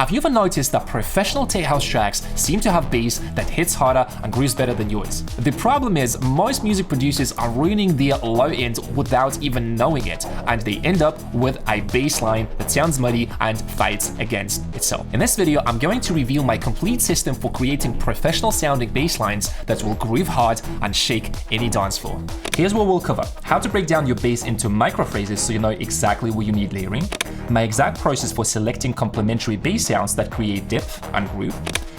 Have you ever noticed that professional tech house tracks seem to have bass that hits harder and grooves better than yours? The problem is most music producers are ruining their low end without even knowing it, and they end up with a bass line that sounds muddy and fights against itself. In this video, I'm going to reveal my complete system for creating professional sounding bass lines that will groove hard and shake any dance floor. Here's what we'll cover: how to break down your bass into micro phrases so you know exactly where you need layering, my exact process for selecting complementary bass sounds that create depth and groove,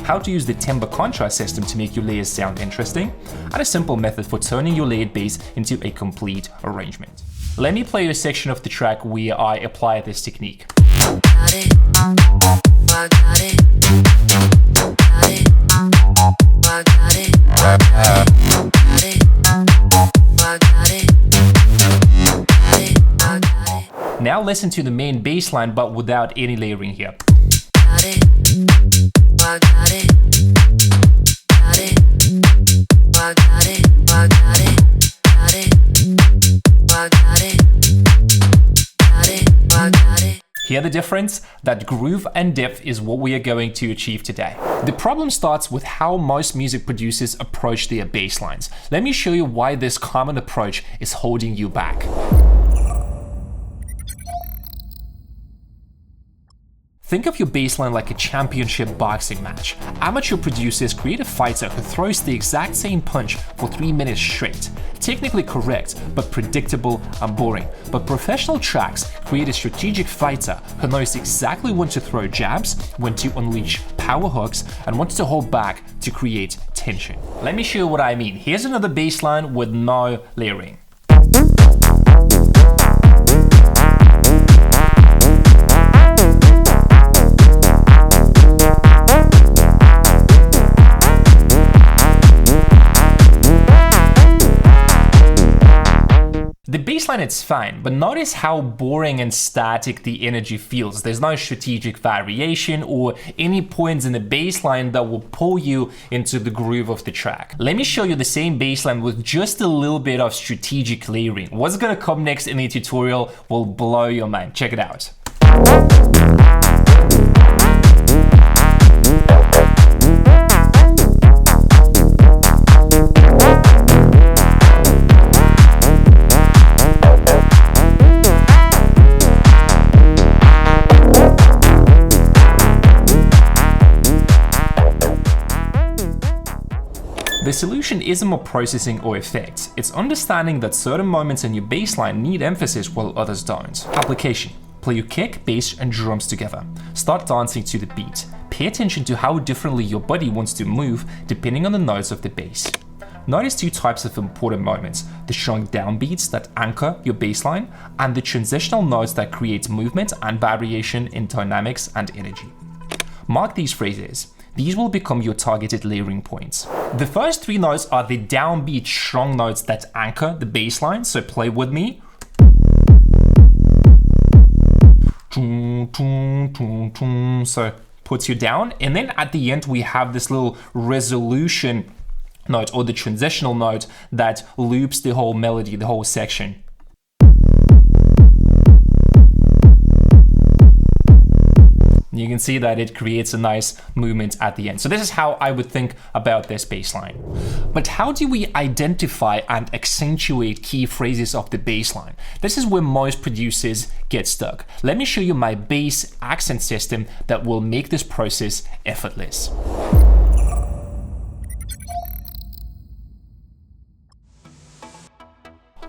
how to use the timbre contrast system to make your layers sound interesting, and a simple method for turning your layered bass into a complete arrangement. Let me play a section of the track where I apply this technique. Now listen to the main bass line but without any layering here. Hear the difference? That groove and depth is what we are going to achieve today. The problem starts with how most music producers approach their bass lines. Let me show you why this common approach is holding you back. Think of your bassline like a championship boxing match. Amateur producers create a fighter who throws the exact same punch for 3 minutes straight. Technically correct, but predictable and boring. But professional tracks create a strategic fighter who knows exactly when to throw jabs, when to unleash power hooks, and when to hold back to create tension. Let me show you what I mean. Here's another bassline with no layering. The bassline is fine, but notice how boring and static the energy feels. There's no strategic variation or any points in the bassline that will pull you into the groove of the track. Let me show you the same bassline with just a little bit of strategic layering. What's gonna come next in the tutorial will blow your mind. Check it out. The solution isn't more processing or effects, it's understanding that certain moments in your bassline need emphasis while others don't. Application: play your kick, bass and drums together. Start dancing to the beat. Pay attention to how differently your body wants to move depending on the notes of the bass. Notice two types of important moments: the strong downbeats that anchor your bassline and the transitional notes that create movement and variation in dynamics and energy. Mark these phrases. These will become your targeted layering points. The first three notes are the downbeat strong notes that anchor the bass line, so play with me. So puts you down, and then at the end we have this little resolution note or the transitional note that loops the whole melody, the whole section. You can see that it creates a nice movement at the end. So this is how I would think about this bassline. But how do we identify and accentuate key phrases of the bassline? This is where most producers get stuck. Let me show you my bass accent system that will make this process effortless.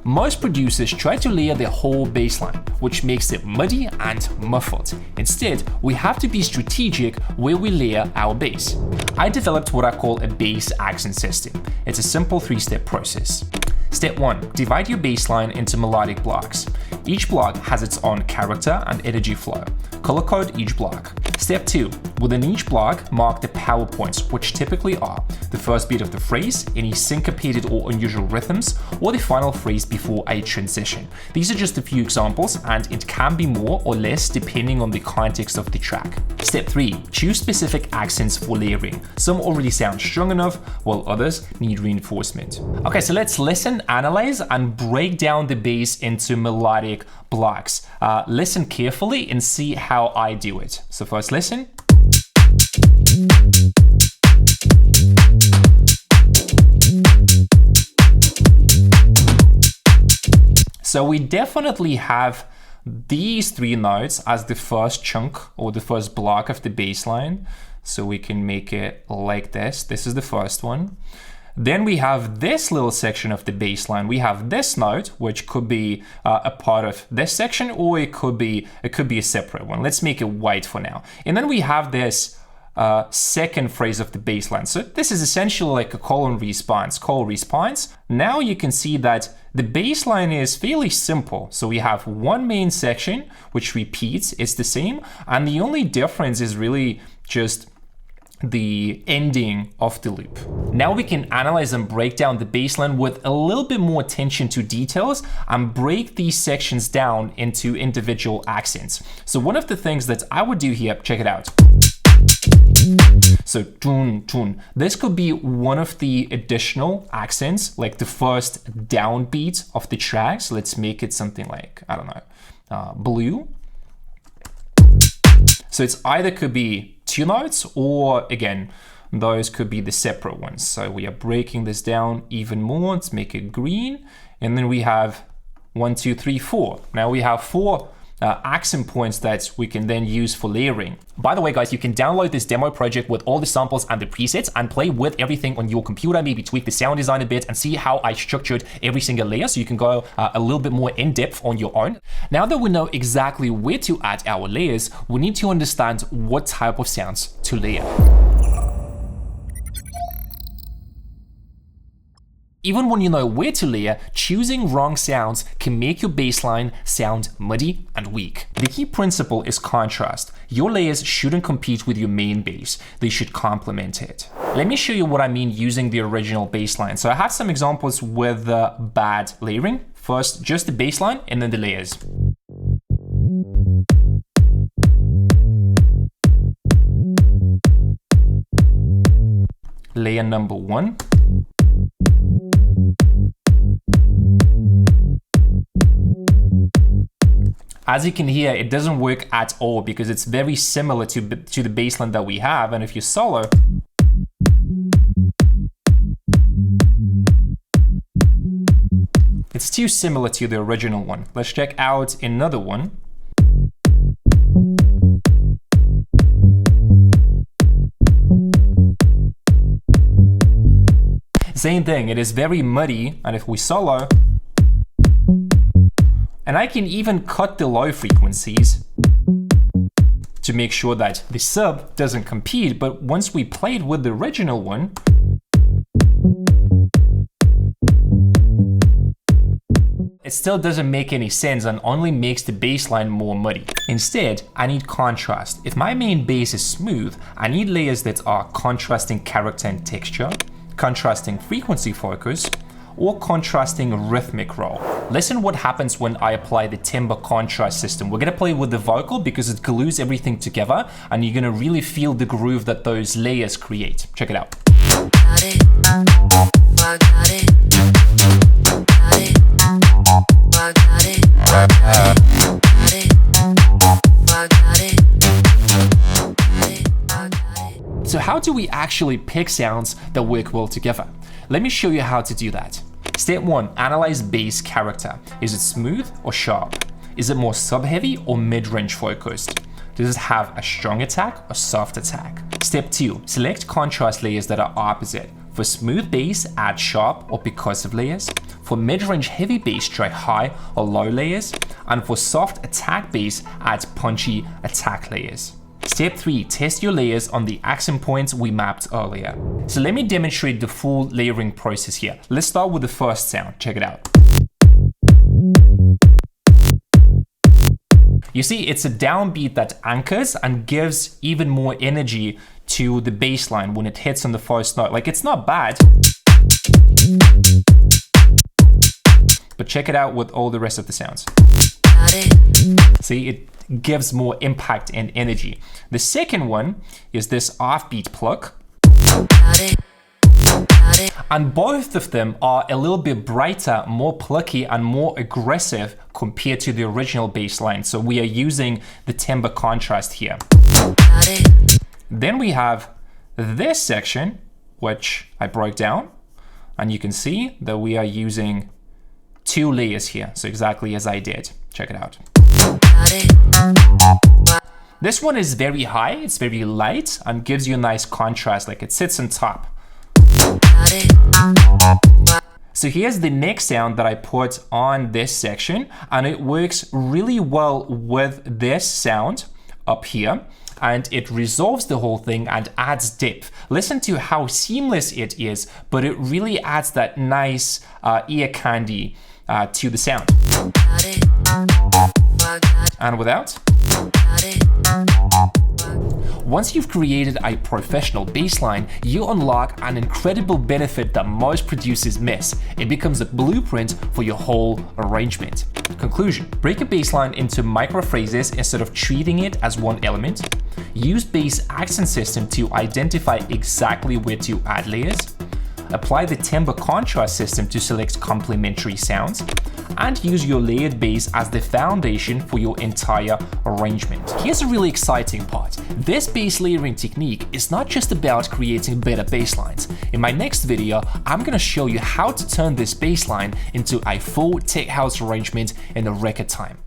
Most producers try to layer their whole bassline, which makes it muddy and muffled. Instead, we have to be strategic where we layer our bass. I developed what I call a bass accent system. It's a simple 3-step process. Step 1. Divide your bassline into melodic blocks. Each block has its own character and energy flow. Color code each block. Step 2. Within each block, mark the power points, which typically are the first beat of the phrase, any syncopated or unusual rhythms, or the final phrase before a transition. These are just a few examples, and it can be more or less depending on the context of the track. Step 3. Choose specific accents for layering. Some already sound strong enough, while others need reinforcement. Okay, so let's listen, analyze, and break down the bass into melodic blocks. Listen carefully and see how I do it. So first listen. So we definitely have these three notes as the first chunk or the first block of the bass line. So we can make it like this. This is the first one. Then we have this little section of the bass line. We have this note, which could be a part of this section, or it could be a separate one. Let's make it white for now. And then we have this second phrase of the bass line. So this is essentially like a call response. Now you can see that the bass line is fairly simple. So we have one main section which repeats, it's the same, and the only difference is really just the ending of the loop. Now we can analyze and break down the bass line with a little bit more attention to details and break these sections down into individual accents. So one of the things that I would do here, check it out. So tun tun. This could be one of the additional accents, like the first downbeat of the track. So let's make it something like, I don't know, blue. So it's either could be two notes, or again, those could be the separate ones. So we are breaking this down even more. Let's make it green. And then we have 1, 2, 3, 4. Now we have 4 accent points that we can then use for layering. By the way, guys, you can download this demo project with all the samples and the presets and play with everything on your computer, maybe tweak the sound design a bit and see how I structured every single layer, so you can go a little bit more in depth on your own. Now that we know exactly where to add our layers, we need to understand what type of sounds to layer. Even when you know where to layer, choosing wrong sounds can make your bass line sound muddy and weak. The key principle is contrast. Your layers shouldn't compete with your main bass, they should complement it. Let me show you what I mean using the original bass line. So I have some examples with bad layering. First, just the bass line and then the layers. Layer number 1. As you can hear, it doesn't work at all because it's very similar to the bass line that we have. And if you solo, it's too similar to the original one. Let's check out another one. Same thing, it is very muddy, and if we solo, and I can even cut the low frequencies to make sure that the sub doesn't compete, but once we played with the original one, it still doesn't make any sense and only makes the bass line more muddy. Instead, I need contrast. If my main bass is smooth, I need layers that are contrasting character and texture, contrasting frequency focus, or contrasting rhythmic roll. Listen what happens when I apply the timbre contrast system. We're gonna play with the vocal because it glues everything together and you're gonna really feel the groove that those layers create. Check it out. So how do we actually pick sounds that work well together? Let me show you how to do that. Step 1, analyze bass character. Is it smooth or sharp? Is it more sub-heavy or mid-range focused? Does it have a strong attack or soft attack? Step 2, select contrast layers that are opposite. For smooth bass, add sharp or percussive layers. For mid-range heavy bass, try high or low layers. And for soft attack bass, add punchy attack layers. Step 3, test your layers on the accent points we mapped earlier. So let me demonstrate the full layering process here. Let's start with the first sound, check it out. You see, it's a downbeat that anchors and gives even more energy to the bass line when it hits on the first note. Like, it's not bad, but check it out with all the rest of the sounds. See, it gives more impact and energy. The second one is this offbeat pluck. And both of them are a little bit brighter, more plucky and more aggressive compared to the original bass line. So we are using the timbre contrast here. Then we have this section, which I broke down, and you can see that we are using 2 layers here, so exactly as I did. Check it out. This one is very high, it's very light, and gives you a nice contrast, like it sits on top. So here's the next sound that I put on this section, and it works really well with this sound up here, and it resolves the whole thing and adds depth. Listen to how seamless it is, but it really adds that nice ear candy to the sound. And without. Once you've created a professional bass line, you unlock an incredible benefit that most producers miss. It becomes a blueprint for your whole arrangement. Conclusion: break a bass line into micro phrases instead of treating it as one element. Use bass accent system to identify exactly where to add layers. Apply the timbre contrast system to select complementary sounds, and use your layered bass as the foundation for your entire arrangement. Here's a really exciting part. This bass layering technique is not just about creating better bass lines. In my next video, I'm gonna show you how to turn this bass line into a full tech house arrangement in a record time.